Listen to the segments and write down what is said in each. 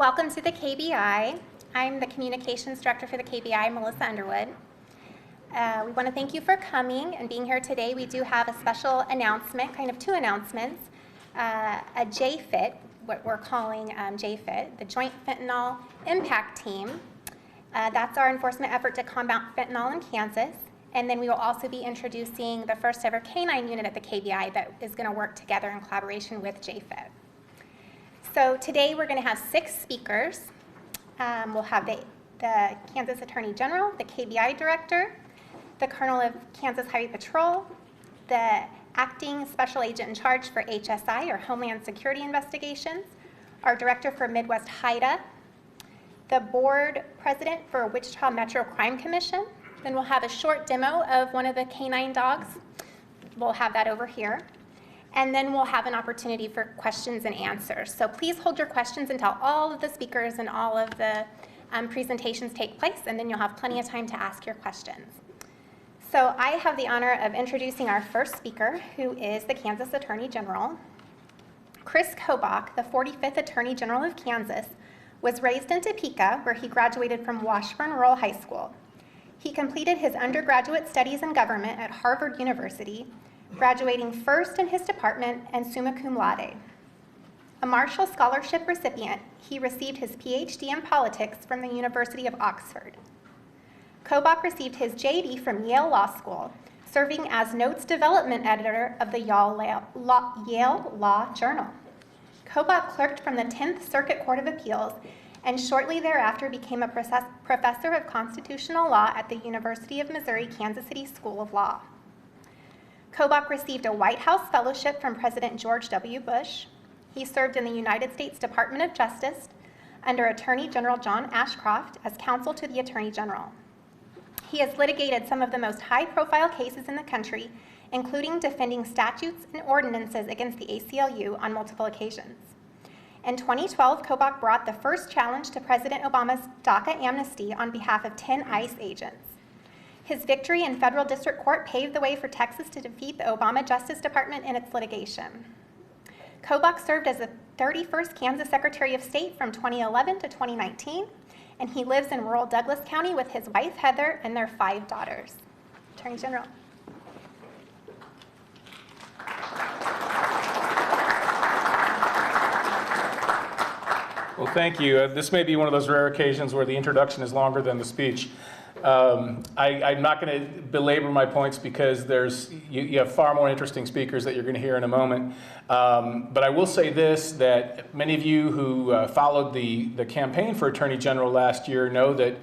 Welcome to the KBI. I'm the Communications Director for the KBI, Melissa Underwood. We want to thank you for coming and being here today. We do have a special announcement, kind of two announcements. A JFIT, what we're calling JFIT, the Joint Fentanyl Impact Team. That's our enforcement effort to combat fentanyl in Kansas. And then we will also be introducing the first ever canine unit at the KBI that is going to work together in collaboration with JFIT. So today we're going to have 6 speakers. We'll have the Kansas Attorney General, the KBI Director, the Colonel of Kansas Highway Patrol, the Acting Special Agent in Charge for HSI, or Homeland Security Investigations, our Director for Midwest HIDA, the Board President for Wichita Metro Crime Commission. Then we'll have a short demo of one of the canine dogs. We'll have that over here. And then we'll have an opportunity for questions and answers. So please hold your questions until all of the speakers and all of the presentations take place, and then you'll have plenty of time to ask your questions. So I have the honor of introducing our first speaker, who is the Kansas Attorney General. Chris Kobach, the 45th Attorney General of Kansas, was raised in Topeka, where he graduated from Washburn Rural High School. He completed his undergraduate studies in government at Harvard University, graduating first in his department and summa cum laude. A Marshall Scholarship recipient, he received his PhD in politics from the University of Oxford. Kobach received his JD from Yale Law School, serving as notes development editor of the Yale Law Journal. Kobach clerked from the 10th Circuit Court of Appeals and shortly thereafter became a professor of constitutional law at the University of Missouri Kansas City School of Law. Kobach received a White House fellowship from President George W. Bush. He served in the United States Department of Justice under Attorney General John Ashcroft as counsel to the Attorney General. He has litigated some of the most high-profile cases in the country, including defending statutes and ordinances against the ACLU on multiple occasions. In 2012, Kobach brought the first challenge to President Obama's DACA amnesty on behalf of 10 ICE agents. His victory in federal district court paved the way for Texas to defeat the Obama Justice Department in its litigation. Kobach served as the 31st Kansas Secretary of State from 2011 to 2019, and he lives in rural Douglas County with his wife, Heather, and their 5 daughters. Attorney General. Well, thank you. This may be one of those rare occasions where the introduction is longer than the speech. I'm not going to belabor my points because you have far more interesting speakers that you're going to hear in a moment. But I will say this, that many of you who followed the campaign for Attorney General last year know that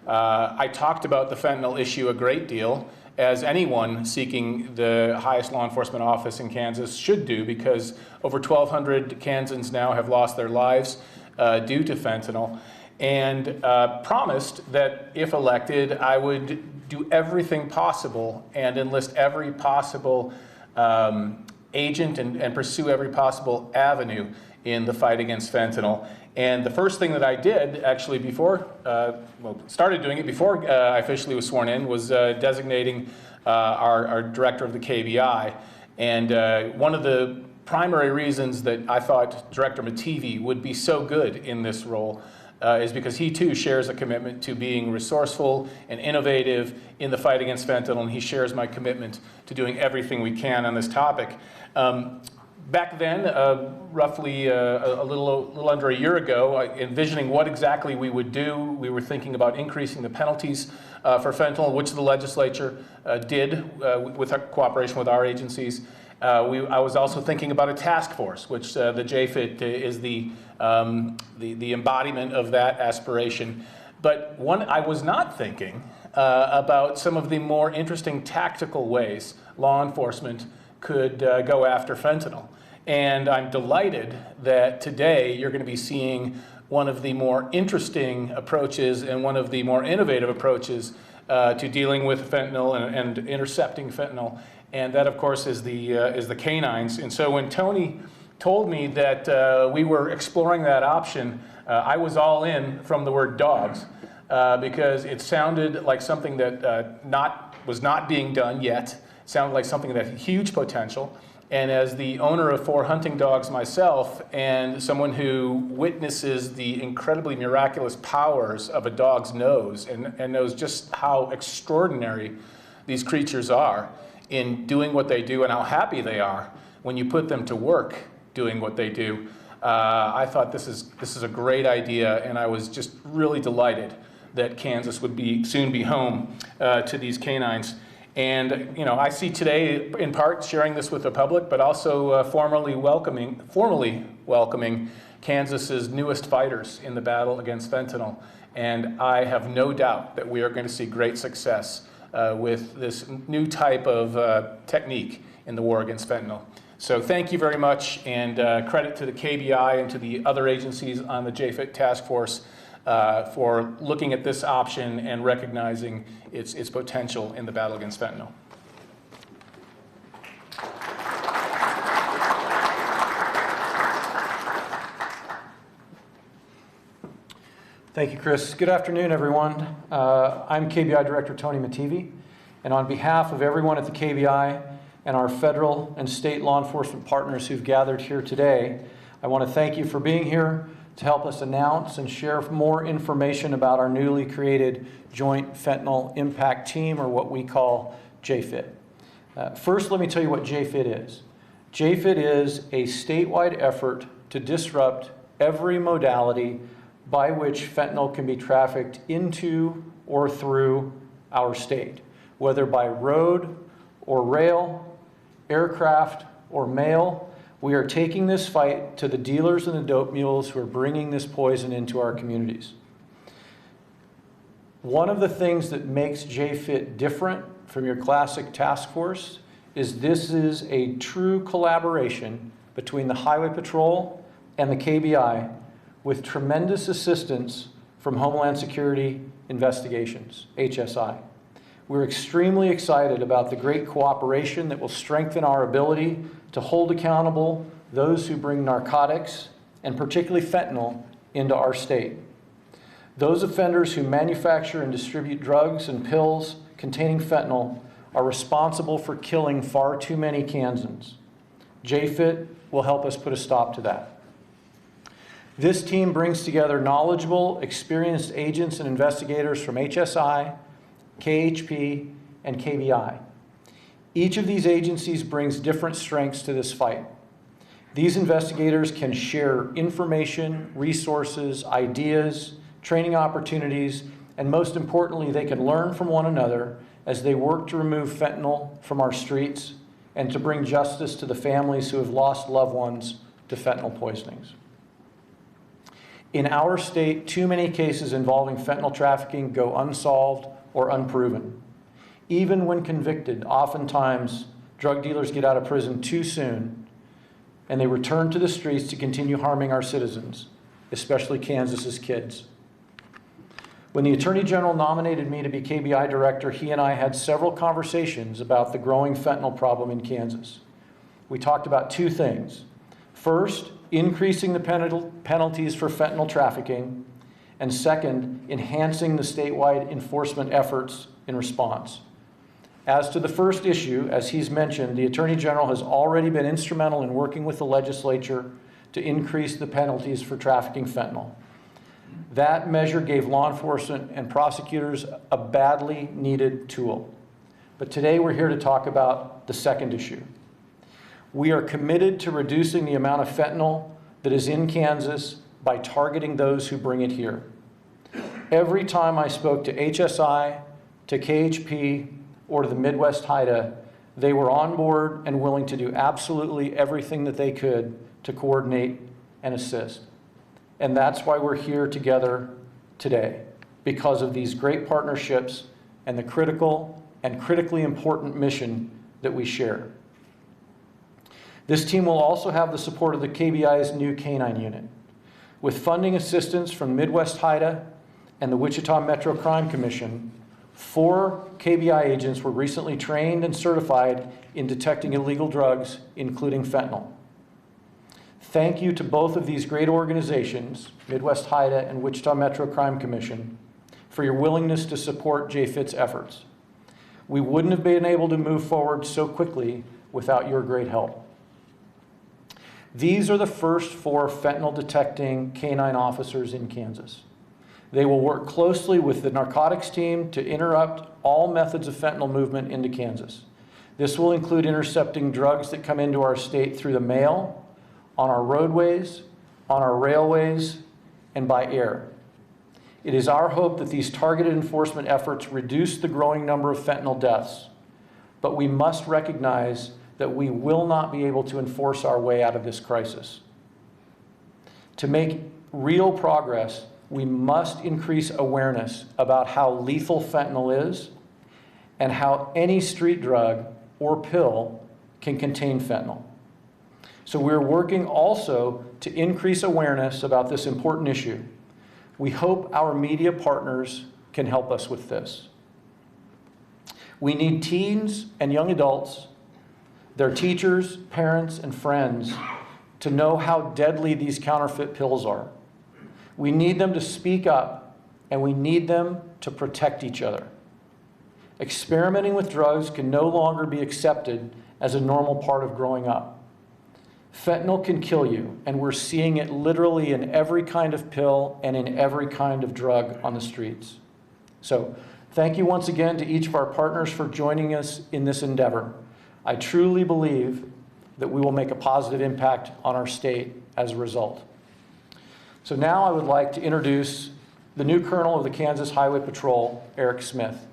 I talked about the fentanyl issue a great deal, as anyone seeking the highest law enforcement office in Kansas should do, because over 1,200 Kansans now have lost their lives due to fentanyl. And promised that if elected, I would do everything possible and enlist every possible agent and pursue every possible avenue in the fight against fentanyl. And the first thing that I did, actually started doing it before I officially was sworn in, was designating our director of the KBI. And one of the primary reasons that I thought Director Mativi would be so good in this role is because he too shares a commitment to being resourceful and innovative in the fight against fentanyl, and he shares my commitment to doing everything we can on this topic. Back then, roughly a little under a year ago, envisioning what exactly we would do, we were thinking about increasing the penalties for fentanyl, which the legislature did with cooperation with our agencies. I was also thinking about a task force, which the JFIT is the embodiment of that aspiration. But I was not thinking about some of the more interesting tactical ways law enforcement could go after fentanyl. And I'm delighted that today you're going to be seeing one of the more interesting approaches and one of the more innovative approaches to dealing with fentanyl and intercepting fentanyl. And that, of course, is the canines. And so when Tony told me that we were exploring that option, I was all in from the word dogs because it sounded like something that was not being done yet. It sounded like something that had huge potential. And as the owner of 4 hunting dogs myself, and someone who witnesses the incredibly miraculous powers of a dog's nose and knows just how extraordinary these creatures are in doing what they do and how happy they are when you put them to work doing what they do, I thought this is a great idea, and I was just really delighted that Kansas would soon be home to these canines. And I see today, in part, sharing this with the public, but also formally welcoming Kansas's newest fighters in the battle against fentanyl. And I have no doubt that we are going to see great success with this new type of technique in the war against fentanyl. So thank you very much, and credit to the KBI and to the other agencies on the JFIT task force for looking at this option and recognizing its potential in the battle against fentanyl. Thank you, Chris. Good afternoon, everyone. I'm KBI Director Tony Mativi, and on behalf of everyone at the KBI and our federal and state law enforcement partners who've gathered here today, I want to thank you for being here to help us announce and share more information about our newly created Joint Fentanyl Impact Team, or what we call JFIT. First, let me tell you what JFIT is. JFIT is a statewide effort to disrupt every modality by which fentanyl can be trafficked into or through our state, whether by road or rail, aircraft or mail. We are taking this fight to the dealers and the dope mules who are bringing this poison into our communities. One of the things that makes JFIT different from your classic task force is this is a true collaboration between the Highway Patrol and the KBI, with tremendous assistance from Homeland Security Investigations, HSI. We're extremely excited about the great cooperation that will strengthen our ability to hold accountable those who bring narcotics, and particularly fentanyl, into our state. Those offenders who manufacture and distribute drugs and pills containing fentanyl are responsible for killing far too many Kansans. JFIT will help us put a stop to that. This team brings together knowledgeable, experienced agents and investigators from HSI, KHP, and KBI. Each of these agencies brings different strengths to this fight. These investigators can share information, resources, ideas, training opportunities, and most importantly, they can learn from one another as they work to remove fentanyl from our streets and to bring justice to the families who have lost loved ones to fentanyl poisonings. In our state, too many cases involving fentanyl trafficking go unsolved or unproven. Even when convicted, oftentimes drug dealers get out of prison too soon and they return to the streets to continue harming our citizens, especially Kansas's kids. When the Attorney General nominated me to be KBI director, he and I had several conversations about the growing fentanyl problem in Kansas. We talked about two things. First, increasing the penalties for fentanyl trafficking, and second, enhancing the statewide enforcement efforts in response. As to the first issue, as he's mentioned, the Attorney General has already been instrumental in working with the legislature to increase the penalties for trafficking fentanyl. That measure gave law enforcement and prosecutors a badly needed tool. But today we're here to talk about the second issue. We are committed to reducing the amount of fentanyl that is in Kansas by targeting those who bring it here. Every time I spoke to HSI, to KHP, or to the Midwest HIDTA, they were on board and willing to do absolutely everything that they could to coordinate and assist. And that's why we're here together today, because of these great partnerships and the critical and critically important mission that we share. This team will also have the support of the KBI's new K-9 unit. With funding assistance from Midwest HIDTA and the Wichita Metro Crime Commission, 4 KBI agents were recently trained and certified in detecting illegal drugs, including fentanyl. Thank you to both of these great organizations, Midwest HIDTA and Wichita Metro Crime Commission, for your willingness to support JFIT's efforts. We wouldn't have been able to move forward so quickly without your great help. These are the first 4 fentanyl detecting canine officers in Kansas. They will work closely with the narcotics team to interrupt all methods of fentanyl movement into Kansas. This will include intercepting drugs that come into our state through the mail, on our roadways, on our railways, and by air. It is our hope that these targeted enforcement efforts reduce the growing number of fentanyl deaths, but we must recognize that we will not be able to enforce our way out of this crisis. To make real progress, we must increase awareness about how lethal fentanyl is and how any street drug or pill can contain fentanyl. So we're working also to increase awareness about this important issue. We hope our media partners can help us with this. We need teens and young adults, their teachers, parents, and friends to know how deadly these counterfeit pills are. We need them to speak up, and we need them to protect each other. Experimenting with drugs can no longer be accepted as a normal part of growing up. Fentanyl can kill you, and we're seeing it literally in every kind of pill and in every kind of drug on the streets. So, thank you once again to each of our partners for joining us in this endeavor. I truly believe that we will make a positive impact on our state as a result. So now I would like to introduce the new Colonel of the Kansas Highway Patrol, Eric Smith.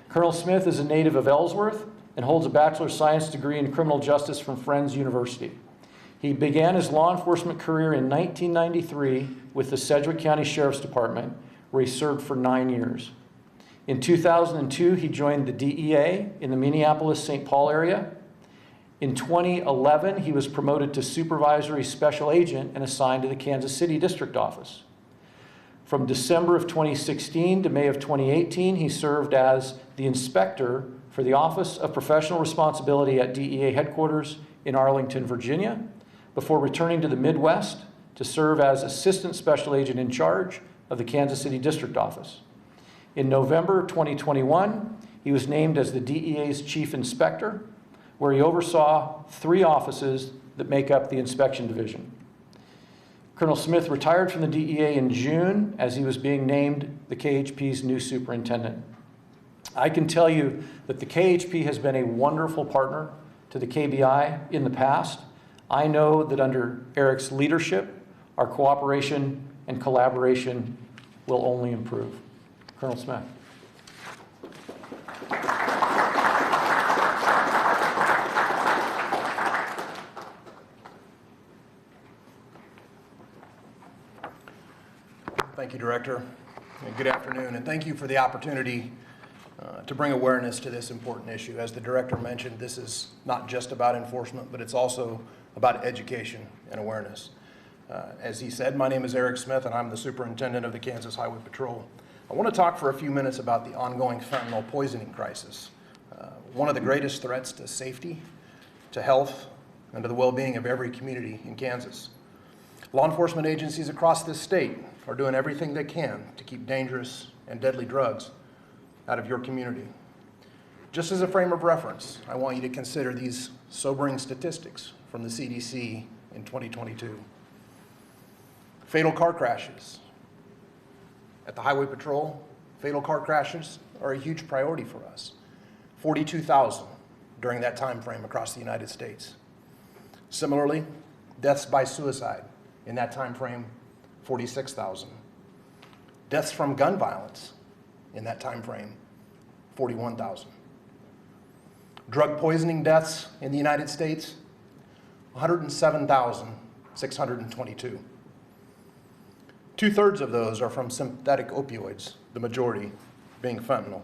Colonel Smith is a native of Ellsworth and holds a Bachelor of Science degree in Criminal Justice from Friends University. He began his law enforcement career in 1993 with the Sedgwick County Sheriff's Department, where he served for 9 years. In 2002, he joined the DEA in the Minneapolis-St. Paul area. In 2011, he was promoted to Supervisory Special Agent and assigned to the Kansas City District Office. From December of 2016 to May of 2018, he served as the Inspector for the Office of Professional Responsibility at DEA headquarters in Arlington, Virginia, before returning to the Midwest to serve as Assistant Special Agent in charge of the Kansas City District Office. In November 2021, he was named as the DEA's Chief Inspector, where he oversaw 3 offices that make up the Inspection Division. Colonel Smith retired from the DEA in June as he was being named the KHP's new superintendent. I can tell you that the KHP has been a wonderful partner to the KBI in the past. I know that under Eric's leadership, our cooperation and collaboration will only improve. Colonel Smith. Thank you, Director, and good afternoon, and thank you for the opportunity to bring awareness to this important issue. As the Director mentioned, this is not just about enforcement, but it's also about education and awareness. As he said, my name is Eric Smith, and I'm the Superintendent of the Kansas Highway Patrol. I want to talk for a few minutes about the ongoing fentanyl poisoning crisis, one of the greatest threats to safety, to health, and to the well-being of every community in Kansas. Law enforcement agencies across this state are doing everything they can to keep dangerous and deadly drugs out of your community. Just as a frame of reference, I want you to consider these sobering statistics from the CDC in 2022. Fatal car crashes. At the Highway Patrol, fatal car crashes are a huge priority for us. 42,000 during that time frame across the United States. Similarly, deaths by suicide in that time frame, 46,000. Deaths from gun violence in that time frame, 41,000. Drug poisoning deaths in the United States, 107,622. 2/3 of those are from synthetic opioids, the majority being fentanyl.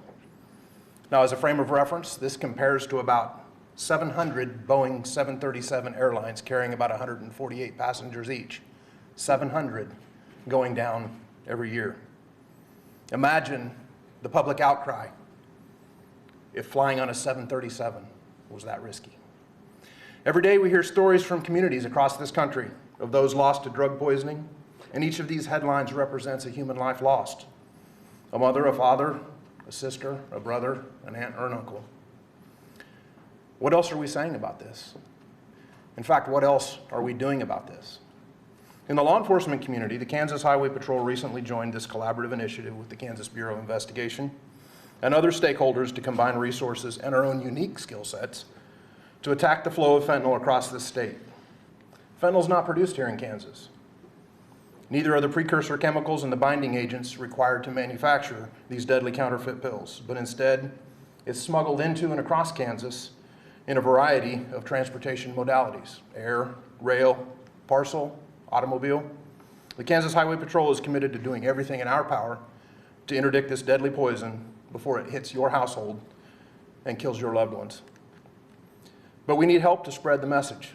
Now, as a frame of reference, this compares to about 700 Boeing 737 airlines carrying about 148 passengers each. 700 going down every year. Imagine the public outcry if flying on a 737 was that risky. Every day we hear stories from communities across this country of those lost to drug poisoning, and each of these headlines represents a human life lost. A mother, a father, a sister, a brother, an aunt, or an uncle. What else are we saying about this? In fact, what else are we doing about this? In the law enforcement community, the Kansas Highway Patrol recently joined this collaborative initiative with the Kansas Bureau of Investigation and other stakeholders to combine resources and our own unique skill sets to attack the flow of fentanyl across this state. Fentanyl is not produced here in Kansas. Neither are the precursor chemicals and the binding agents required to manufacture these deadly counterfeit pills, but instead, it's smuggled into and across Kansas in a variety of transportation modalities: air, rail, parcel, automobile. The Kansas Highway Patrol is committed to doing everything in our power to interdict this deadly poison before it hits your household and kills your loved ones. But we need help to spread the message,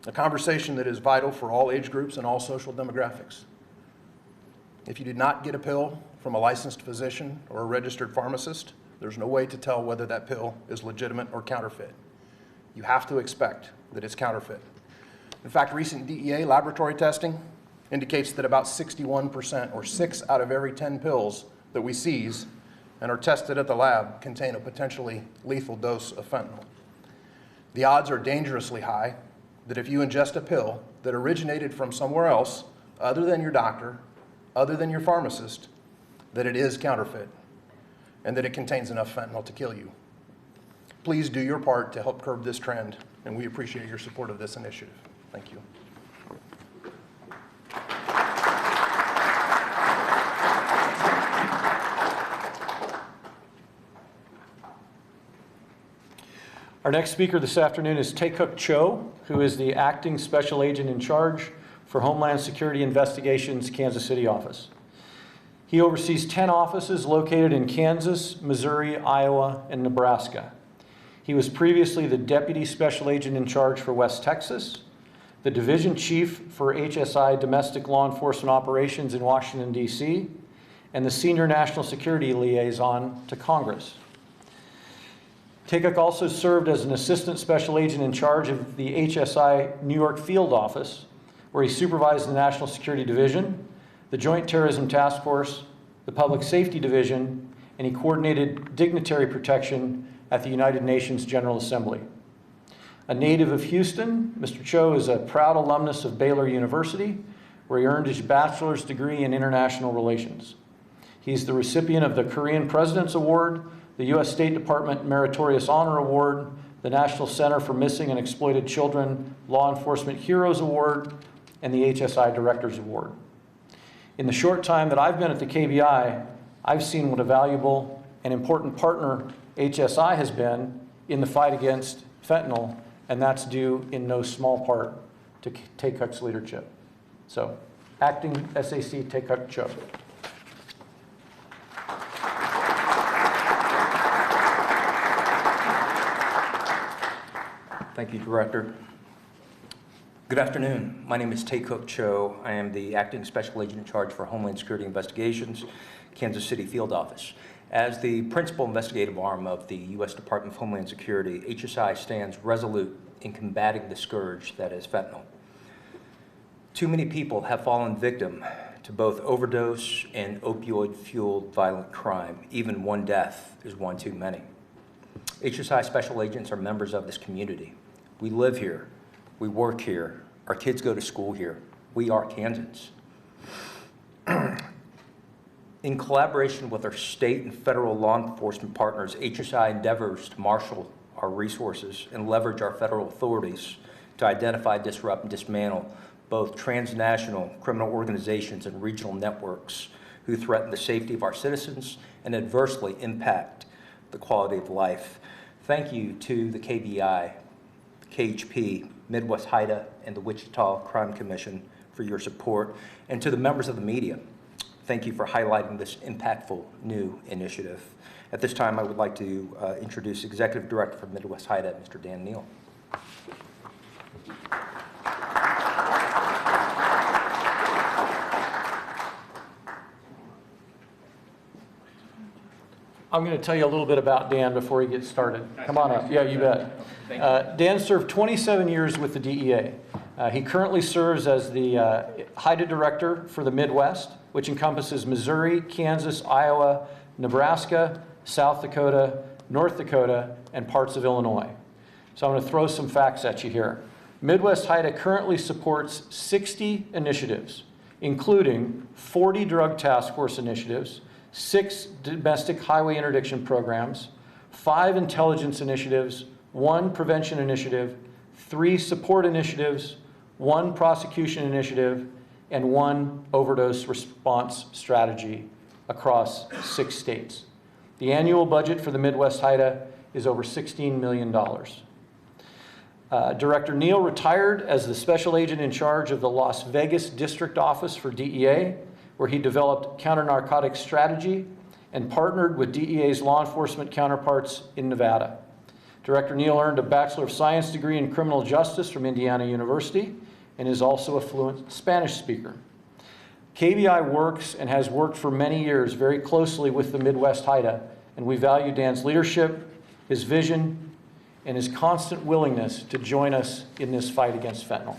a conversation that is vital for all age groups and all social demographics. If you did not get a pill from a licensed physician or a registered pharmacist, there's no way to tell whether that pill is legitimate or counterfeit. You have to expect that it's counterfeit. In fact, recent DEA laboratory testing indicates that about 61%, or 6 out of every 10 pills that we seize and are tested at the lab, contain a potentially lethal dose of fentanyl. The odds are dangerously high that if you ingest a pill that originated from somewhere else other than your doctor, other than your pharmacist, that it is counterfeit and that it contains enough fentanyl to kill you. Please do your part to help curb this trend, and we appreciate your support of this initiative. Thank you. Our next speaker this afternoon is Tae-Kuk Cho, who is the Acting Special Agent in Charge for Homeland Security Investigations, Kansas City office. He oversees 10 offices located in Kansas, Missouri, Iowa, and Nebraska. He was previously the Deputy Special Agent in Charge for West Texas, the Division Chief for HSI Domestic Law Enforcement Operations in Washington, D.C., and the Senior National Security Liaison to Congress. Tae-Kuk also served as an Assistant Special Agent in charge of the HSI New York Field Office, where he supervised the National Security Division, the Joint Terrorism Task Force, the Public Safety Division, and he coordinated dignitary protection at the United Nations General Assembly. A native of Houston, Mr. Cho is a proud alumnus of Baylor University, where he earned his bachelor's degree in international relations. He's the recipient of the Korean President's Award, the U.S. State Department Meritorious Honor Award, the National Center for Missing and Exploited Children Law Enforcement Heroes Award, and the HSI Director's Award. In the short time that I've been at the KBI, I've seen what a valuable and important partner HSI has been in the fight against fentanyl, and that's due in no small part to Tae-Kuk's leadership. So, Acting SAC Tae-Kuk Cho. Thank you, Director. Good afternoon. My name is Tae-Kuk Cho. I am the Acting Special Agent in Charge for Homeland Security Investigations, Kansas City Field Office. As the principal investigative arm of the U.S. Department of Homeland Security, HSI stands resolute in combating the scourge that is fentanyl. Too many people have fallen victim to both overdose and opioid-fueled violent crime. Even one death is one too many. HSI special agents are members of this community. We live here. We work here. Our kids go to school here. We are Kansans. In collaboration with our state and federal law enforcement partners, HSI endeavors to marshal our resources and leverage our federal authorities to identify, disrupt, and dismantle both transnational criminal organizations and regional networks who threaten the safety of our citizens and adversely impact the quality of life. Thank you to the KBI, KHP, Midwest HIDA, and the Wichita Crime Commission for your support, and to the members of the media. Thank you for highlighting this impactful new initiative. At this time, I would like to introduce Executive Director for Midwest HIDA, Mr. Dan Neal. I'm going to tell you a little bit about Dan before he gets started. Come on up. Yeah, you bet. Dan served 27 years with the DEA. He currently serves as the HIDA Director for the Midwest, which encompasses Missouri, Kansas, Iowa, Nebraska, South Dakota, North Dakota, and parts of Illinois. So I'm going to throw some facts at you here. Midwest HIDA currently supports 60 initiatives, including 40 drug task force initiatives, 6 domestic highway interdiction programs, 5 intelligence initiatives, 1 prevention initiative, 3 support initiatives, 1 prosecution initiative, and 1 overdose response strategy across 6 states. The annual budget for the Midwest HIDA is over $16 million. Director Neal retired as the special agent in charge of the Las Vegas District Office for DEA, where he developed counter-narcotics strategy and partnered with DEA's law enforcement counterparts in Nevada. Director Neal earned a Bachelor of Science degree in criminal justice from Indiana University and is also a fluent Spanish speaker. KBI works and has worked for many years very closely with the Midwest HIDA, and we value Dan's leadership, his vision, and his constant willingness to join us in this fight against fentanyl.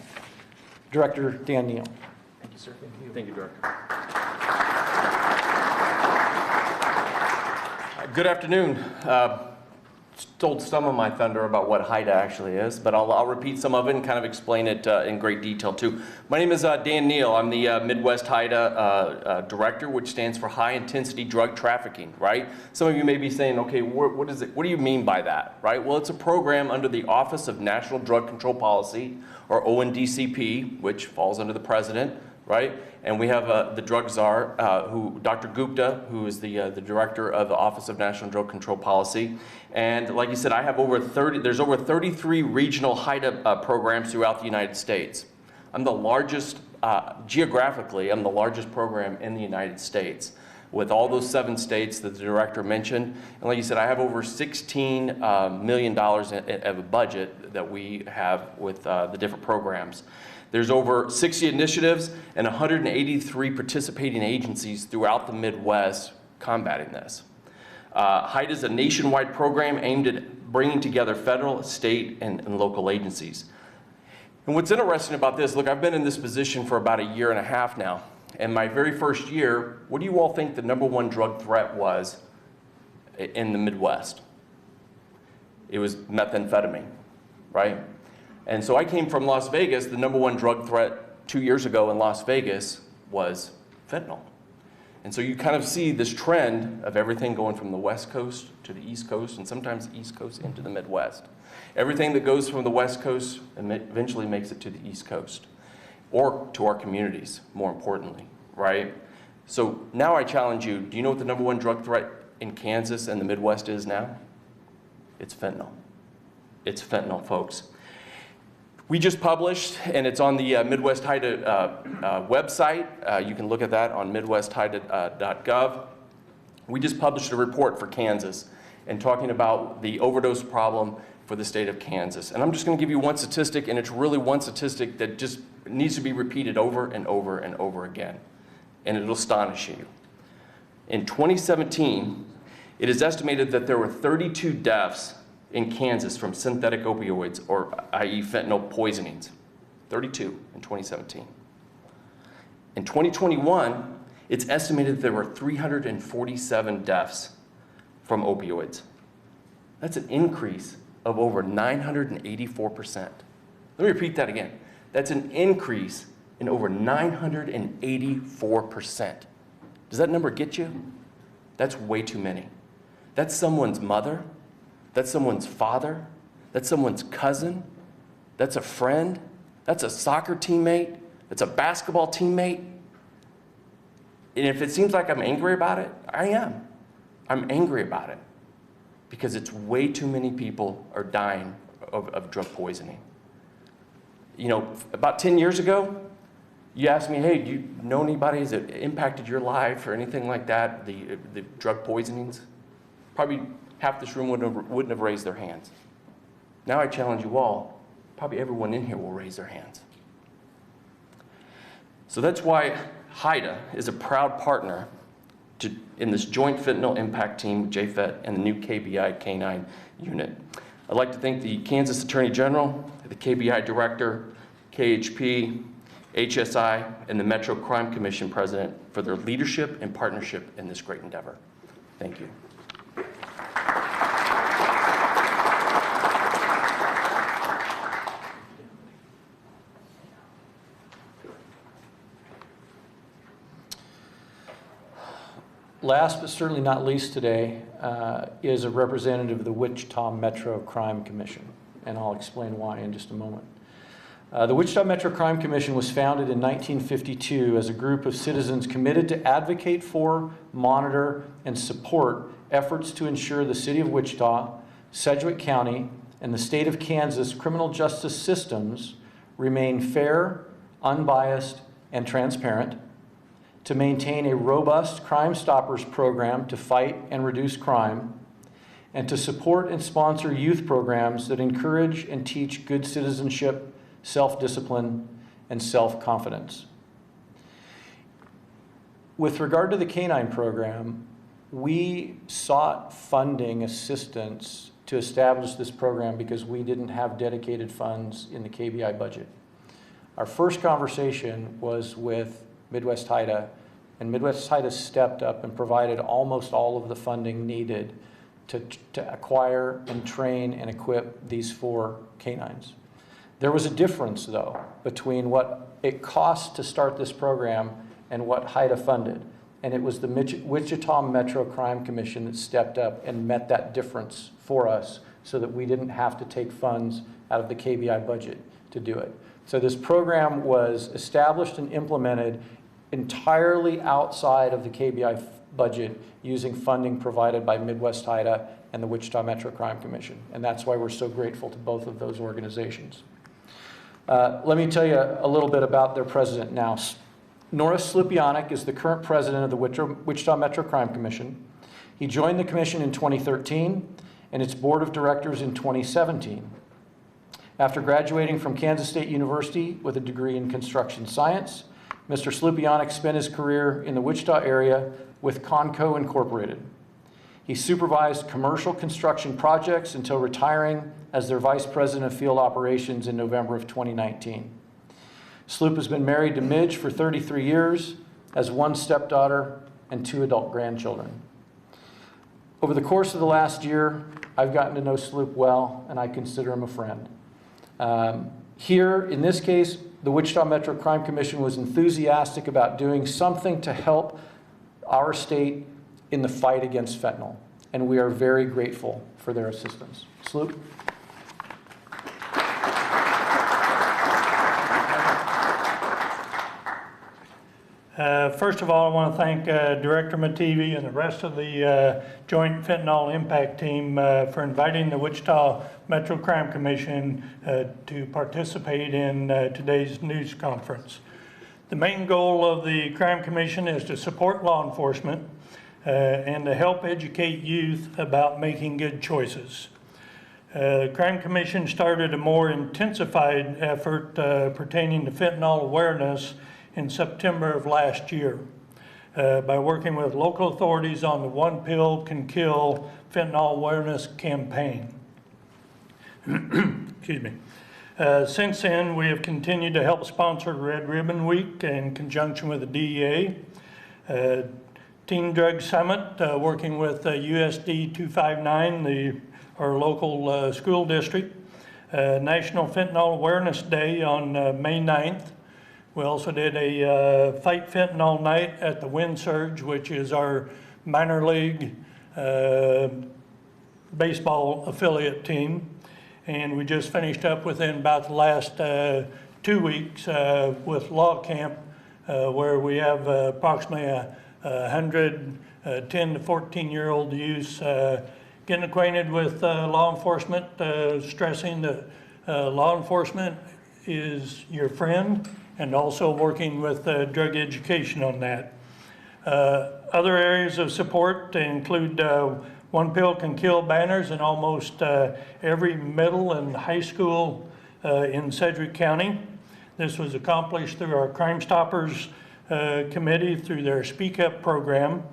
Director Dan Neal. Thank you, sir. Thank you, Director. Good afternoon. Stole some of my thunder about what HIDA actually is, but I'll repeat some of it and kind of explain it in great detail too. My name is Dan Neal. I'm the Midwest HIDA Director, which stands for High Intensity Drug Trafficking, right? Some of you may be saying, okay, what is it? What do you mean by that, right? Well, it's a program under the Office of National Drug Control Policy, or ONDCP, which falls under the President, right? And we have the drug czar, Dr. Gupta, who is the director of the Office of National Drug Control Policy. And like you said, I have there's over 33 regional HIDA programs throughout the United States. I'm the largest, geographically, I'm the largest program in the United States with all those 7 states that the director mentioned. And like you said, I have over $16 million of a budget that we have with the different programs. There's over 60 initiatives and 183 participating agencies throughout the Midwest combating this. HIDA is a nationwide program aimed at bringing together federal, state, and local agencies. And what's interesting about this, look, I've been in this position for about 1.5 years now. And my very first year, what do you all think the #1 drug threat was in the Midwest? It was methamphetamine, right? And so I came from Las Vegas. The #1 drug threat 2 years ago in Las Vegas was fentanyl. And so you kind of see this trend of everything going from the West Coast to the East Coast, and sometimes the East Coast into the Midwest. Everything that goes from the West Coast eventually makes it to the East Coast, or to our communities, more importantly, right? So now I challenge you, do you know what the #1 drug threat in Kansas and the Midwest is now? It's fentanyl. It's fentanyl, folks. We just published, and it's on the Midwest HIDA website. You can look at that on midwesthida.gov. We just published a report for Kansas and talking about the overdose problem for the state of Kansas. And I'm just going to give you one statistic, and it's really one statistic that just needs to be repeated over and over and over again, and it'll astonish you. In 2017, it is estimated that there were 32 deaths in Kansas from synthetic opioids, or i.e. fentanyl poisonings. 32 in 2017. In 2021, it's estimated that there were 347 deaths from opioids. That's an increase of over 984%. Let me repeat that again. That's an increase in over 984%. Does that number get you? That's way too many. That's someone's mother. That's someone's father. That's someone's cousin. That's a friend. That's a soccer teammate. That's a basketball teammate. And if it seems like I'm angry about it, I am. I'm angry about it because it's way too many people are dying of drug poisoning. You know, about 10 years ago, you asked me, hey, do you know anybody has it impacted your life or anything like that, the drug poisonings? Probably half this room wouldn't have raised their hands. Now I challenge you all, probably everyone in here will raise their hands. So that's why HIDA is a proud partner in this joint fentanyl impact team with JFET and the new KBI K9 unit. I'd like to thank the Kansas Attorney General, the KBI Director, KHP, HSI, and the Metro Crime Commission President for their leadership and partnership in this great endeavor. Thank you. last but certainly not least today is a representative of the Wichita Metro Crime Commission, and I'll explain why in just a moment. The Wichita Metro Crime Commission was founded in 1952 as a group of citizens committed to advocate for, monitor, and support efforts to ensure the city of Wichita, Sedgwick County, and the state of Kansas criminal justice systems remain fair, unbiased, and transparent, to maintain a robust Crime Stoppers program to fight and reduce crime, and to support and sponsor youth programs that encourage and teach good citizenship, self-discipline, and self-confidence. With regard to the canine program, we sought funding assistance to establish this program because we didn't have dedicated funds in the KBI budget. Our first conversation was with Midwest HIDA, and Midwest HIDA stepped up and provided almost all of the funding needed to acquire and train and equip these 4 canines. There was a difference, though, between what it cost to start this program and what HIDA funded. And it was the Wichita Metro Crime Commission that stepped up and met that difference for us so that we didn't have to take funds out of the KBI budget to do it. So this program was established and implemented entirely outside of the KBI budget using funding provided by Midwest HIDA and the Wichita Metro Crime Commission. And that's why we're so grateful to both of those organizations. Let me tell you a little bit about their president now. Norris Slupianic is the current president of the Wichita Metro Crime Commission. He joined the commission in 2013 and its board of directors in 2017. After graduating from Kansas State University with a degree in construction science, Mr. Slupianic spent his career in the Wichita area with Conco Incorporated. He supervised commercial construction projects until retiring as their vice president of field operations in November of 2019. Sloop has been married to Midge for 33 years, has 1 stepdaughter and 2 adult grandchildren. Over the course of the last year, I've gotten to know Sloop well, and I consider him a friend. Here, in this case, the Wichita Metro Crime Commission was enthusiastic about doing something to help our state in the fight against fentanyl, and we are very grateful for their assistance. Sloop. First of all, I want to thank Director Mativi and the rest of the Joint Fentanyl Impact Team for inviting the Wichita Metro Crime Commission to participate in today's news conference. The main goal of the Crime Commission is to support law enforcement and to help educate youth about making good choices. The Crime Commission started a more intensified effort pertaining to fentanyl awareness in September of last year by working with local authorities on the One Pill Can Kill fentanyl awareness campaign. Excuse me. Since then, we have continued to help sponsor Red Ribbon Week in conjunction with the DEA, Teen Drug Summit, working with USD 259, our local school district, National Fentanyl Awareness Day on May 9th. We also did a Fight Fentanyl Night at the Wind Surge, which is our minor league baseball affiliate team. And we just finished up within about the last 2 weeks with Law Camp, where we have approximately 100 10 to 14-year-old youths getting acquainted with law enforcement, stressing that law enforcement is your friend, and also working with drug education on that. Other areas of support include One Pill Can Kill banners in almost every middle and high school in Sedgwick County. This was accomplished through our Crime Stoppers committee through their Speak Up program,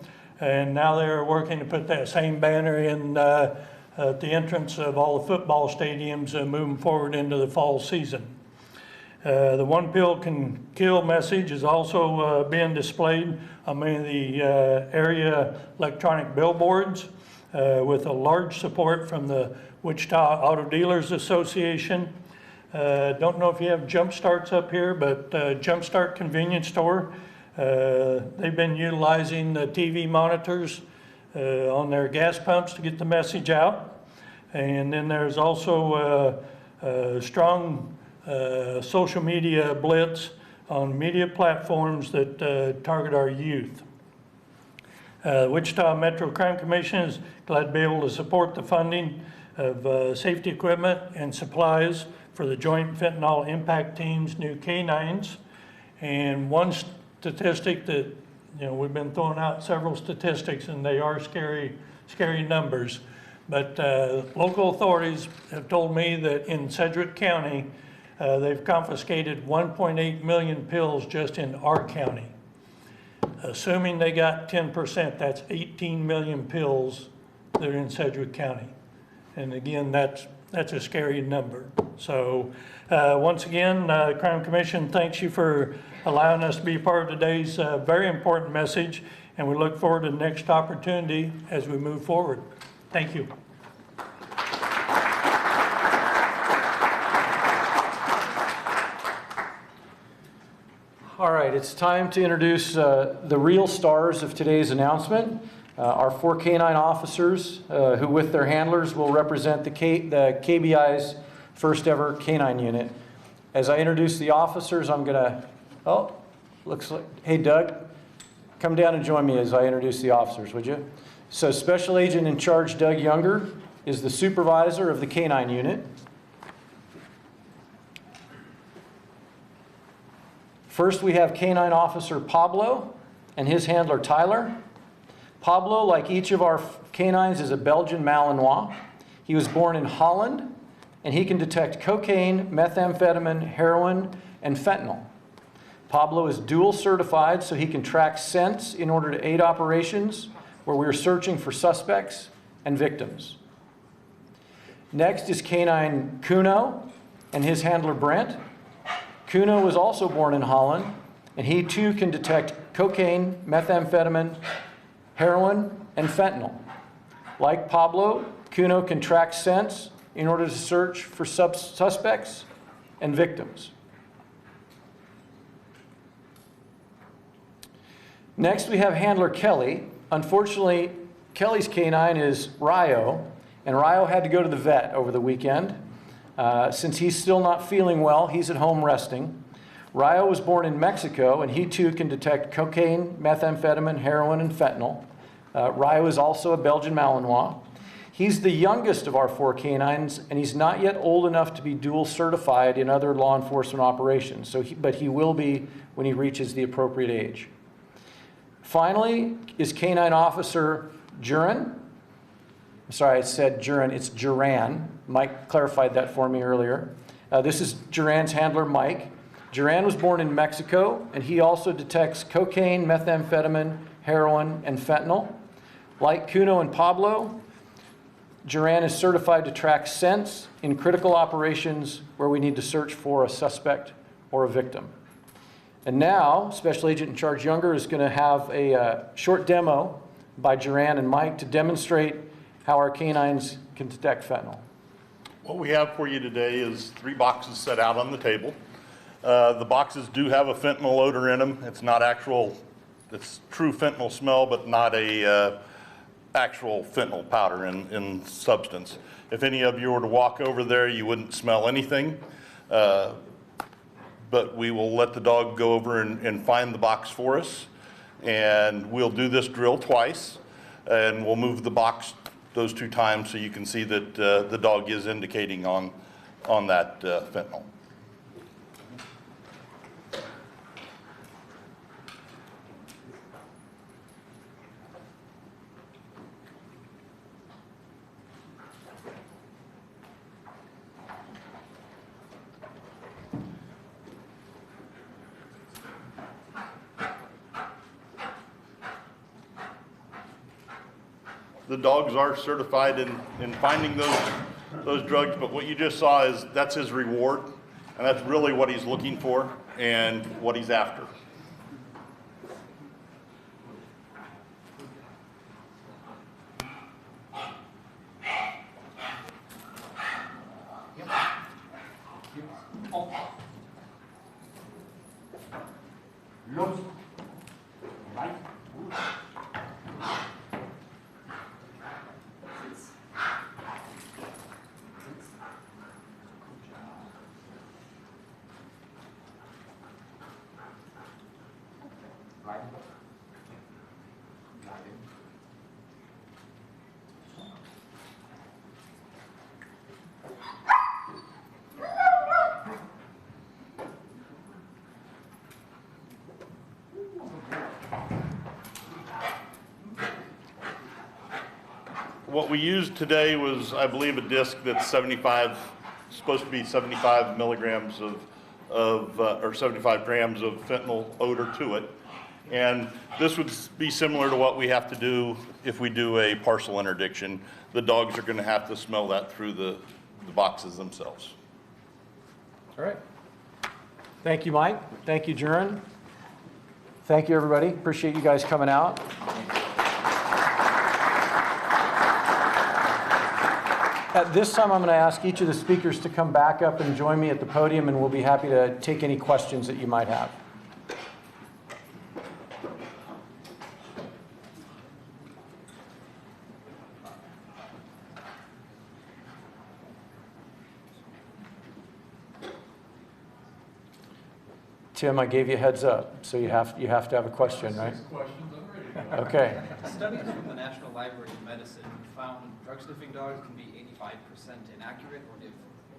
and now they're working to put that same banner in at the entrance of all the football stadiums moving forward into the fall season. The One Pill Can Kill message is also being displayed on many of the area electronic billboards with a large support from the Wichita Auto Dealers Association. Don't know if you have Jump Starts up here, but Jump Start Convenience Store They've been utilizing the TV monitors on their gas pumps to get the message out. And then there's also a strong social media blitz on media platforms that target our youth. Wichita Metro Crime Commission is glad to be able to support the funding of safety equipment and supplies for the Joint Fentanyl Impact Team's new canines. And one statistic that, we've been throwing out several statistics, and they are scary numbers. But local authorities have told me that in Sedgwick County, they've confiscated 1.8 million pills just in our county. Assuming they got 10%, that's 18 million pills that are in Sedgwick County. And again, that's a scary number. So once again, Crime Commission thanks you for allowing us to be part of today's very important message, and we look forward to the next opportunity as we move forward. Thank you. All right, it's time to introduce the real stars of today's announcement. Our 4 canine officers who with their handlers will represent the KBI's first ever canine unit. As I introduce the officers, I'm gonna, looks like, hey Doug, come down and join me as I introduce the officers, would you? So Special Agent in Charge Doug Younger is the supervisor of the canine unit. First, we have Canine Officer Pablo and his handler Tyler. Pablo, like each of our canines, is a Belgian Malinois. He was born in Holland, and he can detect cocaine, methamphetamine, heroin, and fentanyl. Pablo is dual certified, so he can track scents in order to aid operations where we are searching for suspects and victims. Next is Canine Kuno and his handler Brent. Kuno was also born in Holland, and he too can detect cocaine, methamphetamine, heroin, and fentanyl. Like Pablo, Kuno can track scents in order to search for suspects and victims. Next, we have handler Kelly. Unfortunately, Kelly's canine is Ryo, and Ryo had to go to the vet over the weekend. Since he's still not feeling well, he's at home resting. Ryo was born in Mexico, and he too can detect cocaine, methamphetamine, heroin, and fentanyl. Ryo is also a Belgian Malinois. He's the youngest of our 4 canines, and he's not yet old enough to be dual certified in other law enforcement operations, but he will be when he reaches the appropriate age. Finally is Canine Officer Juran. Sorry, I said Juran, it's Juran. Mike clarified that for me earlier. This is Juran's handler, Mike. Juran was born in Mexico, and he also detects cocaine, methamphetamine, heroin, and fentanyl. Like Kuno and Pablo, Juran is certified to track scents in critical operations where we need to search for a suspect or a victim. And now, Special Agent in Charge Younger is going to have a short demo by Juran and Mike to demonstrate how our canines can detect fentanyl. What we have for you today is 3 boxes set out on the table. The boxes do have a fentanyl odor in them. It's not actual, it's true fentanyl smell, but not a actual fentanyl powder in substance. If any of you were to walk over there, you wouldn't smell anything. But we will let the dog go over and find the box for us. And we'll do this drill twice. And we'll move the box those 2 times so you can see that the dog is indicating on that fentanyl. The dogs are certified in finding those drugs, but what you just saw is that's his reward, and that's really what he's looking for and what he's after. What we used today was, I believe, a disc that's 75, supposed to be 75 milligrams or 75 grams of fentanyl odor to it. And this would be similar to what we have to do if we do a parcel interdiction. The dogs are going to have to smell that through the boxes themselves. All right. Thank you, Mike. Thank you, Jern. Thank you, everybody. Appreciate you guys coming out. At this time, I'm going to ask each of the speakers to come back up and join me at the podium, and we'll be happy to take any questions that you might have. Tim, I gave you a heads up, so you have to have a question, right? 6 questions, I'm ready. Okay. Studies from the National Library of Medicine found drug sniffing dogs can be 85% inaccurate or give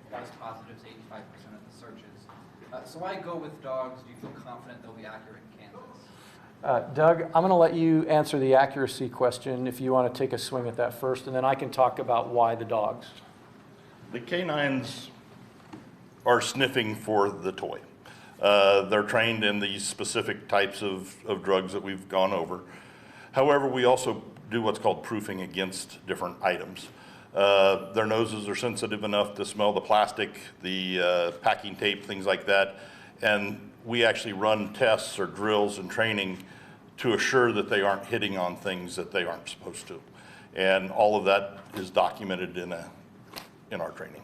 false positives 85% of the searches. So why go with dogs? Do you feel confident they'll be accurate in Kansas? Doug, I'm going to let you answer the accuracy question if you want to take a swing at that first, and then I can talk about why the dogs. The canines are sniffing for the toy. They're trained in these specific types of drugs that we've gone over. However, we also do what's called proofing against different items. Their noses are sensitive enough to smell the plastic, the packing tape, things like that. And we actually run tests or drills and training to assure that they aren't hitting on things that they aren't supposed to. And all of that is documented in our training.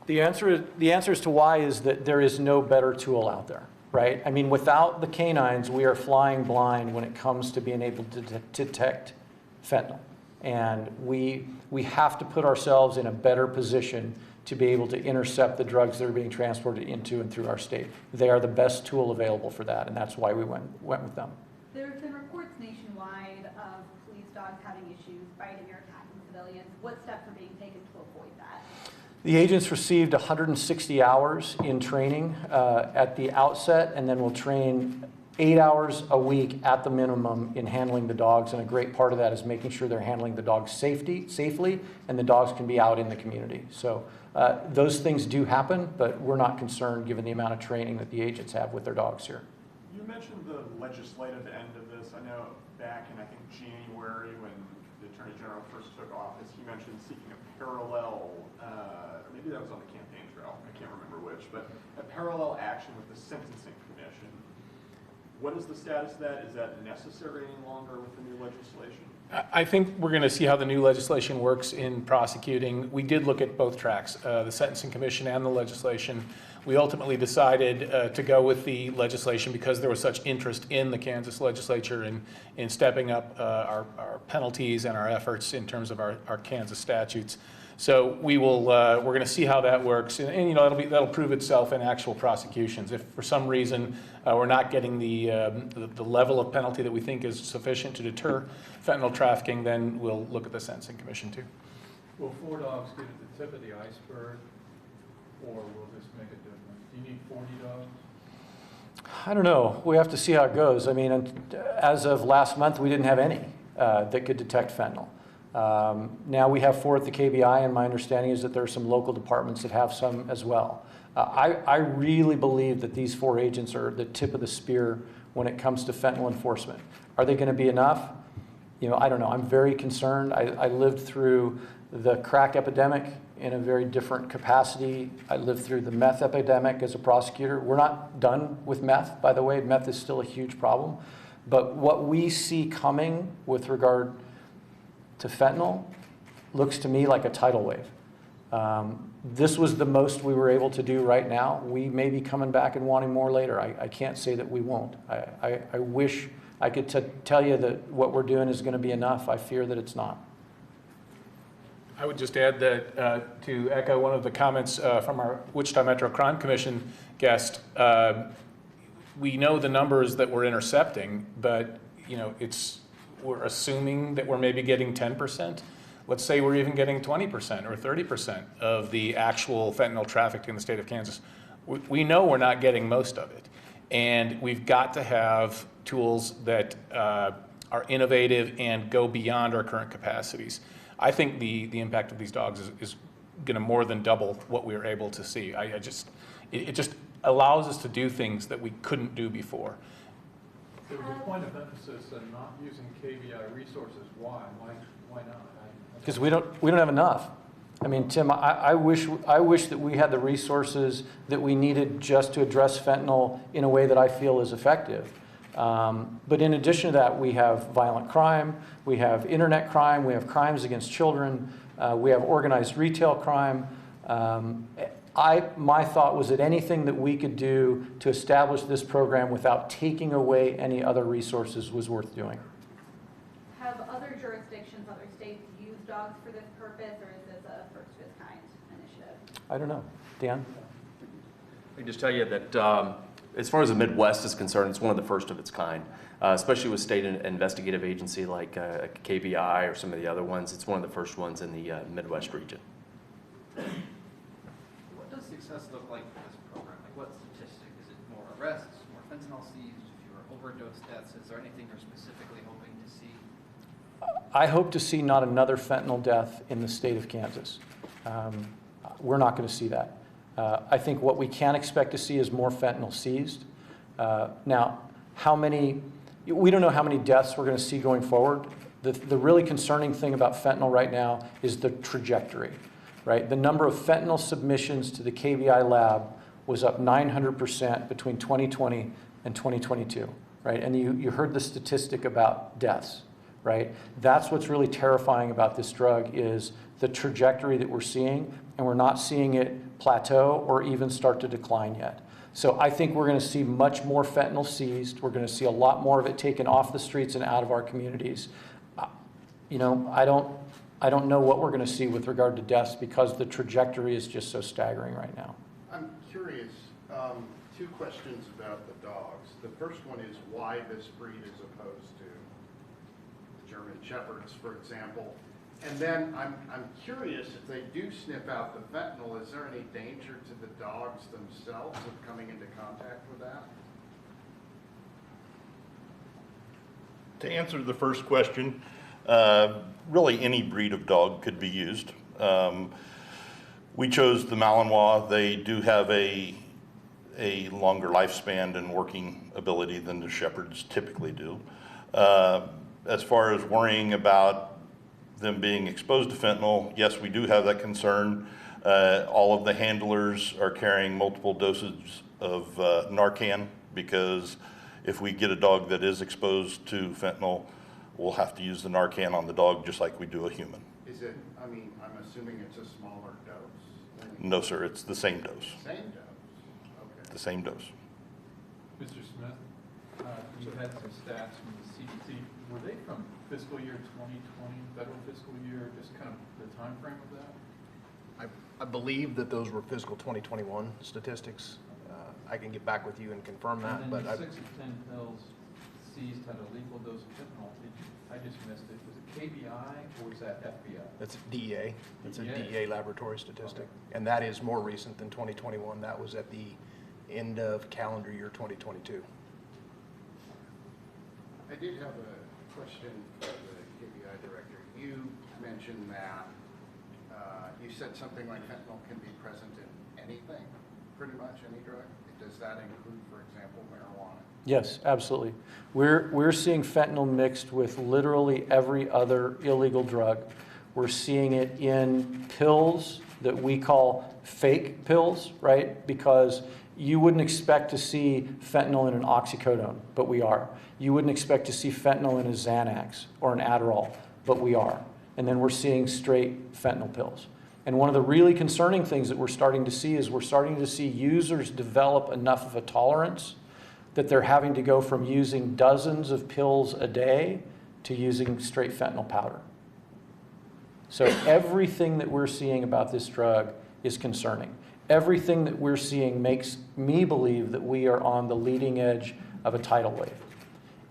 The answer as to why is that there is no better tool out there, right? I mean, without the canines, we are flying blind when it comes to being able to detect fentanyl. And we have to put ourselves in a better position to be able to intercept the drugs that are being transported into and through our state. They are the best tool available for that, and that's why we went with them. There have been reports nationwide of police dogs having issues biting or attacking civilians. What steps are being taken to avoid that? The agents received 160 hours in training at the outset, and then will train 8 hours a week at the minimum in handling the dogs. And a great part of that is making sure they're handling the dogs safely, and the dogs can be out in the community. So those things do happen, but we're not concerned given the amount of training that the agents have with their dogs here. You mentioned the legislative end of this. I know back in, I think, January when the Attorney General first took office, he mentioned seeking a parallel, or maybe that was on the campaign trail, I can't remember which, but a parallel action with the Sentencing Commission. What is the status of that? Is that necessary any longer with the new legislation? I think we're going to see how the new legislation works in prosecuting. We did look at both tracks, the Sentencing Commission and the legislation. We ultimately decided to go with the legislation because there was such interest in the Kansas legislature in stepping up our penalties and our efforts in terms of our Kansas statutes. So we're going to see how that works, and you know that'll prove itself in actual prosecutions. If for some reason we're not getting the level of penalty that we think is sufficient to deter fentanyl trafficking, then we'll look at the Sentencing Commission too. Will 4 dogs get at the tip of the iceberg, or will this make a difference? Do you need 40 dogs? I don't know. We have to see how it goes. I mean, as of last month, we didn't have any that could detect fentanyl. Now we have 4 at the KBI, and my understanding is that there are some local departments that have some as well. I really believe that these 4 agents are the tip of the spear when it comes to fentanyl enforcement. Are they going to be enough? You know, I don't know. I'm very concerned. I lived through the crack epidemic in a very different capacity. I lived through the meth epidemic as a prosecutor. We're not done with meth, by the way. Meth is still a huge problem. But what we see coming with regard to fentanyl looks to me like a tidal wave. This was the most we were able to do right now. We may be coming back and wanting more later. I can't say that we won't. I wish I could tell you that what we're doing is going to be enough. I fear that it's not. I would just add that to echo one of the comments from our Wichita Metro Crime Commission guest, we know the numbers that we're intercepting, but you know we're assuming that we're maybe getting 10%. Let's say we're even getting 20% or 30% of the actual fentanyl trafficked in the state of Kansas. We know we're not getting most of it. And we've got to have tools that are innovative and go beyond our current capacities. I think the impact of these dogs is going to more than double what we were able to see. It just allows us to do things that we couldn't do before. There was a point of emphasis on not using KBI resources. Why? Why not? Because we don't have enough. I mean, Tim, I wish that we had the resources that we needed just to address fentanyl in a way that I feel is effective. But in addition to that, we have violent crime, we have internet crime, we have crimes against children, we have organized retail crime. My thought was that anything that we could do to establish this program without taking away any other resources was worth doing. Have other jurisdictions, other states used dogs for this purpose, or is this a first of its kind initiative? I don't know. Dan? I can just tell you that as far as the Midwest is concerned, it's one of the first of its kind, especially with state investigative agency like KBI or some of the other ones. It's one of the first ones in the Midwest region. What does success look like for this program? Like what statistic? Is it more arrests, more fentanyl seized, fewer overdose deaths? Is there anything you're specifically hoping to see? I hope to see not another fentanyl death in the state of Kansas. We're not going to see that. I think what we can expect to see is more fentanyl seized. Now, we don't know how many deaths we're going to see going forward. The really concerning thing about fentanyl right now is the trajectory, right? The number of fentanyl submissions to the KBI lab was up 900% between 2020 and 2022, right? And you heard the statistic about deaths, right? That's what's really terrifying about this drug is the trajectory that we're seeing, and we're not seeing it plateau or even start to decline yet. So I think we're going to see much more fentanyl seized. We're going to see a lot more of it taken off the streets and out of our communities. You know, I don't know what we're going to see with regard to deaths because the trajectory is just so staggering right now. I'm curious, two questions about the dogs. The first one is why this breed is opposed to German Shepherds, for example. And then I'm curious, if they do sniff out the fentanyl, is there any danger to the dogs themselves of coming into contact with that? To answer the first question, really any breed of dog could be used. We chose the Malinois. They do have a longer lifespan and working ability than the Shepherds typically do. As far as worrying about them being exposed to fentanyl, yes, we do have that concern. All of the handlers are carrying multiple doses of Narcan because if we get a dog that is exposed to fentanyl, we'll have to use the Narcan on the dog just like we do a human. Is it, I mean, I'm assuming it's a smaller dose? No, sir, it's the same dose. Same dose? Okay. The same dose. Mr. Smith, you had some stats from the CDC. Were they from fiscal year 2020, federal fiscal year, just kind of the time frame of that? I believe that those were fiscal 2021 statistics. I can get back with you and confirm that, And but then 6 of 10 pills seized had a lethal dose of fentanyl. I just missed it. Was it KBI or was that FBI? that's DEA. It's a DEA. DEA laboratory statistic. And that is more recent than 2021. That was at the end of calendar year 2022. I did have a question for the KBI director. You mentioned that you said something like fentanyl can be present in anything, pretty much any drug. Does that include, for example, marijuana? Yes, absolutely. We're seeing fentanyl mixed with literally every other illegal drug. We're seeing it in pills that we call fake pills, right? Because you wouldn't expect to see fentanyl in an oxycodone, but we are. You wouldn't expect to see fentanyl in a Xanax or an Adderall, but we are. And then we're seeing straight fentanyl pills. And one of the really concerning things that we're starting to see is we're starting to see users develop enough of a tolerance that they're having to go from using dozens of pills a day to using straight fentanyl powder. So everything that we're seeing about this drug is concerning. Everything that we're seeing makes me believe that we are on the leading edge of a tidal wave.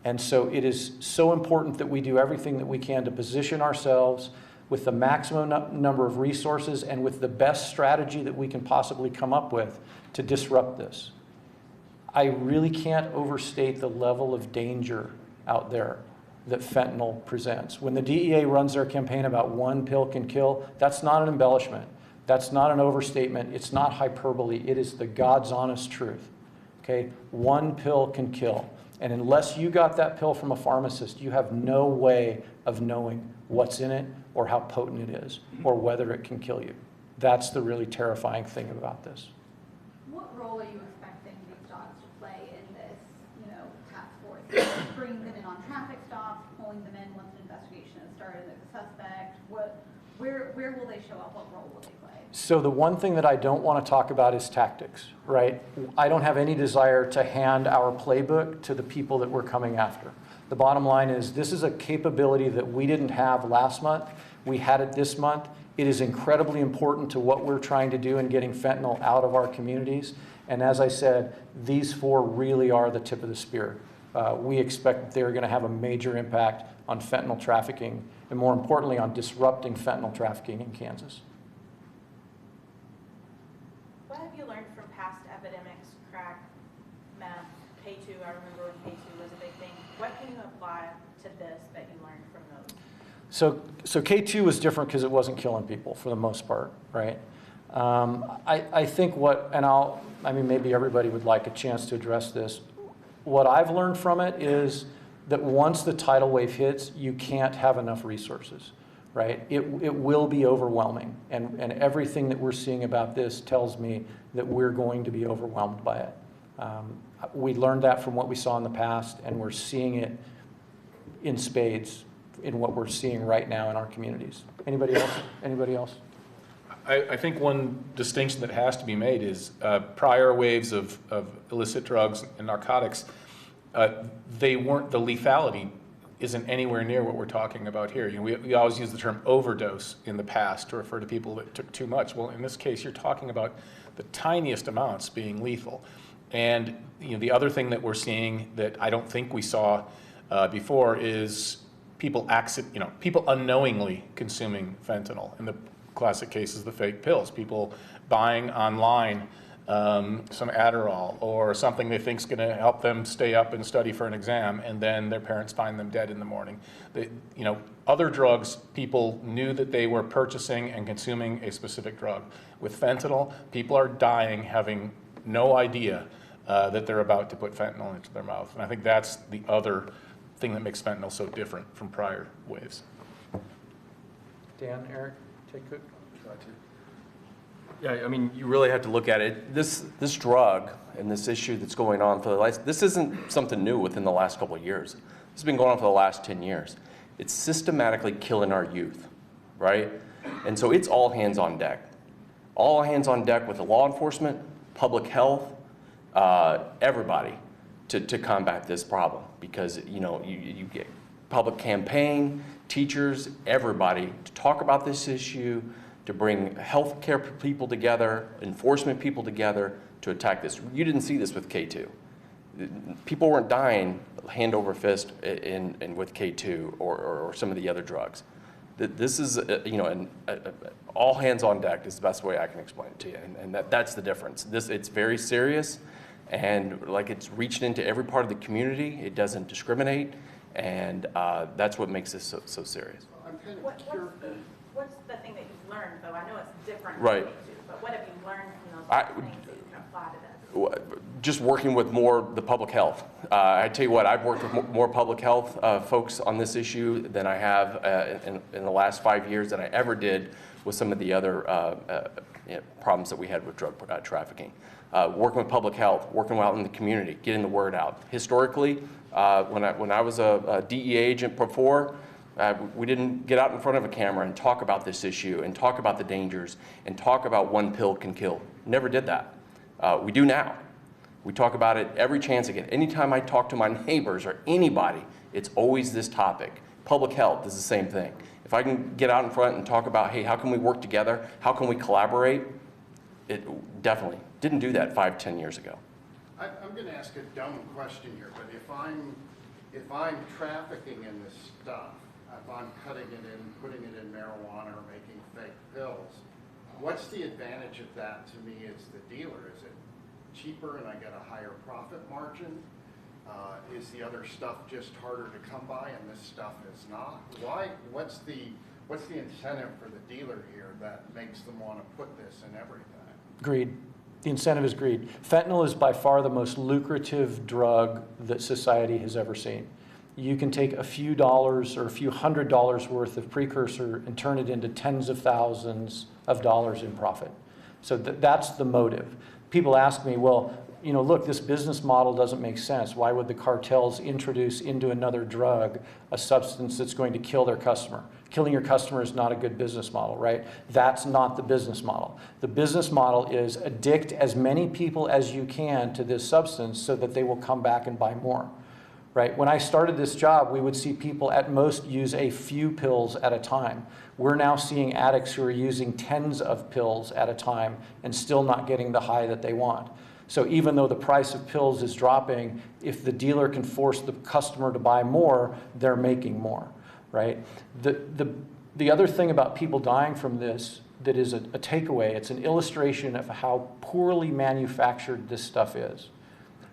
And so it is so important that we do everything that we can to position ourselves with the maximum number of resources and with the best strategy that we can possibly come up with to disrupt this. I really can't overstate the level of danger out there that fentanyl presents. When the DEA runs their campaign about one pill can kill, that's not an embellishment. That's not an overstatement. It's not hyperbole. It is the God's honest truth. Okay? One pill can kill. And unless you got that pill from a pharmacist, you have no way of knowing what's in it or how potent it is or whether it can kill you. That's the really terrifying thing about this. What role are you expecting these dogs to play in this, task force? Bringing them in on traffic stops, pulling them in once an investigation has started as a suspect? Where will they show up? What role will they play? So the one thing that I don't want to talk about is tactics, right? I don't have any desire to hand our playbook to the people that we're coming after. The bottom line is this is a capability that we didn't have last month. We had it this month. It is incredibly important to what we're trying to do in getting fentanyl out of our communities. And as I said, these 4 really are the tip of the spear. We expect that they're going to have a major impact on fentanyl trafficking and, more importantly, on disrupting fentanyl trafficking in Kansas. What have you learned from past epidemics, crack, meth, K2? I remember when K2 was a big thing. What can you apply to this that you learned from those? So K2 was different because it wasn't killing people for the most part, right? I think maybe everybody would like a chance to address this. What I've learned from it is that once the tidal wave hits, you can't have enough resources, right? It will be overwhelming. And everything that we're seeing about this tells me that we're going to be overwhelmed by it. We learned that from what we saw in the past, and we're seeing it in spades in what we're seeing right now in our communities. Anybody else? Anybody else? I think one distinction that has to be made is prior waves of illicit drugs and narcotics, the lethality isn't anywhere near what we're talking about here. We always use the term overdose in the past to refer to people that took too much. Well, in this case, you're talking about the tiniest amounts being lethal. And the other thing that we're seeing that I don't think we saw before is people unknowingly consuming fentanyl. In the classic case is the fake pills. People buying online some Adderall or something they think is going to help them stay up and study for an exam, and then their parents find them dead in the morning. Other drugs, people knew that they were purchasing and consuming a specific drug. With fentanyl, people are dying having no idea that they're about to put fentanyl into their mouth. And I think that's the other thing that makes fentanyl so different from prior waves. Dan, Eric, take it. Yeah, I mean, you really have to look at it. This drug and this issue that's going on this isn't something new within the last couple of years. This has been going on for the last 10 years. It's systematically killing our youth, right? And so it's all hands on deck. All hands on deck with the law enforcement, public health, everybody to combat this problem, because you get public campaign, teachers, everybody to talk about this issue, to bring healthcare people together, enforcement people together to attack this. You didn't see this with K2. People weren't dying hand over fist with K2 or some of the other drugs. This is, all hands on deck is the best way I can explain it to you, and that's the difference. It's very serious, and it's reaching into every part of the community. It doesn't discriminate, and that's what makes this so serious. I'm kind of What's curious. the thing that you've learned, though? I know it's different Right. from K2, but what have you learned from those things that you can apply to this? Just working with the public health. I tell you what, I've worked with more public health folks on this issue than I have in the last 5 years than I ever did with some of the other problems that we had with drug trafficking. Working with public health, working out in the community, getting the word out. Historically, when I was a DEA agent before, we didn't get out in front of a camera and talk about this issue and talk about the dangers and talk about one pill can kill. Never did that. We do now. We talk about it every chance I get. Anytime I talk to my neighbors or anybody, it's always this topic. Public health is the same thing. If I can get out in front and talk about, hey, how can we work together? How can we collaborate? It definitely didn't do that 5-10 years ago. I'm going to ask a dumb question here, but if I'm trafficking in this stuff, if I'm cutting it in, putting it in marijuana or making fake pills, what's the advantage of that to me as the dealer? Is it cheaper and I get a higher profit margin? Is the other stuff just harder to come by and this stuff is not? What's the incentive for the dealer here that makes them want to put this in everything? Greed. The incentive is greed. Fentanyl is by far the most lucrative drug that society has ever seen. You can take a few dollars or a few $100s worth of precursor and turn it into tens of thousands of dollars in profit. So that's the motive. People ask me, well, you know, look, this business model doesn't make sense. Why would the cartels introduce into another drug a substance that's going to kill their customer? Killing your customer is not a good business model, right? That's not the business model. The business model is addict as many people as you can to this substance so that they will come back and buy more, right? When I started this job, we would see people at most use a few pills at a time. We're now seeing addicts who are using tens of pills at a time and still not getting the high that they want. So even though the price of pills is dropping, if the dealer can force the customer to buy more, they're making more, right? The other thing about people dying from this that is a takeaway, it's an illustration of how poorly manufactured this stuff is.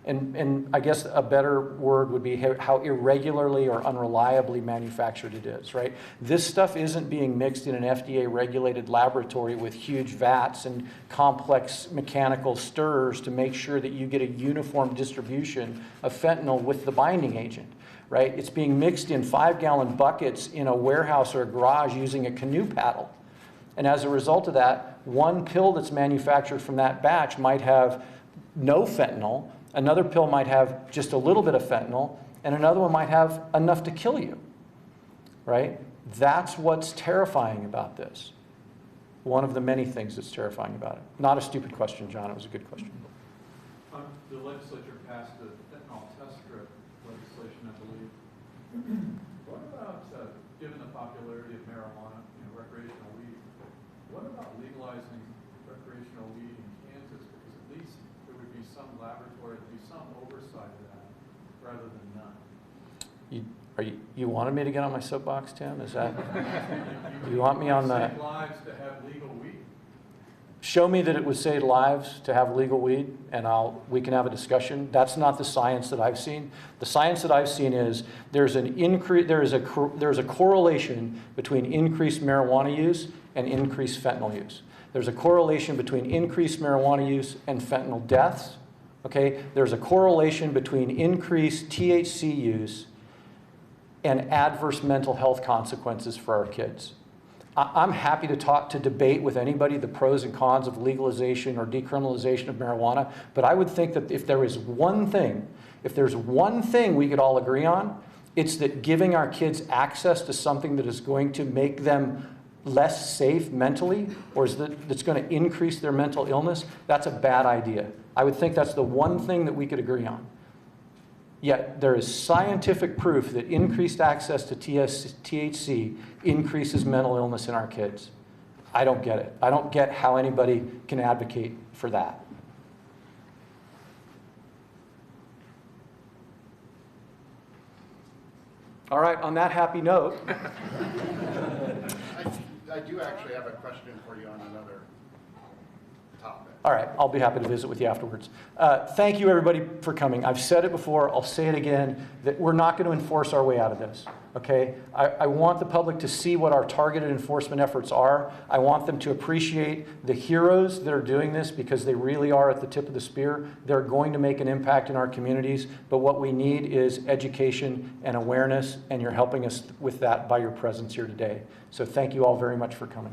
And I guess a better word would be how irregularly or unreliably manufactured it is, right? This stuff isn't being mixed in an FDA-regulated laboratory with huge vats and complex mechanical stirrers to make sure that you get a uniform distribution of fentanyl with the binding agent, right? It's being mixed in 5-gallon buckets in a warehouse or a garage using a canoe paddle. And as a result of that, one pill that's manufactured from that batch might have no fentanyl, another pill might have just a little bit of fentanyl, and another one might have enough to kill you, right? That's what's terrifying about this. One of the many things that's terrifying about it. Not a stupid question, John. It was a good question. The legislature passed the fentanyl test strip legislation, I believe. What about, given the popularity of marijuana, recreational weed, what about legalizing recreational weed in Kansas? Because at least there would be some laboratory, there'd be some oversight of that, rather than none. You wanted me to get on my soapbox, Tim? Is that? You want me on the? Save lives to have legal weed. Show me that it would save lives to have legal weed, and we can have a discussion. That's not the science that I've seen. The science that I've seen is there's a correlation between increased marijuana use and increased fentanyl use. There's a correlation between increased marijuana use and fentanyl deaths. Okay, there's a correlation between increased THC use and adverse mental health consequences for our kids. I'm happy to debate with anybody the pros and cons of legalization or decriminalization of marijuana, but I would think that if there's one thing we could all agree on, it's that giving our kids access to something that is going to make them less safe mentally, or that's going to increase their mental illness, that's a bad idea. I would think that's the one thing that we could agree on. Yet there is scientific proof that increased access to THC increases mental illness in our kids. I don't get it. I don't get how anybody can advocate for that. All right, on that happy note. I do actually have a question for you on another topic. All right, I'll be happy to visit with you afterwards. Thank you, everybody, for coming. I've said it before, I'll say it again, that we're not going to enforce our way out of this, okay? I want the public to see what our targeted enforcement efforts are. I want them to appreciate the heroes that are doing this because they really are at the tip of the spear. They're going to make an impact in our communities, but what we need is education and awareness, and you're helping us with that by your presence here today. So thank you all very much for coming.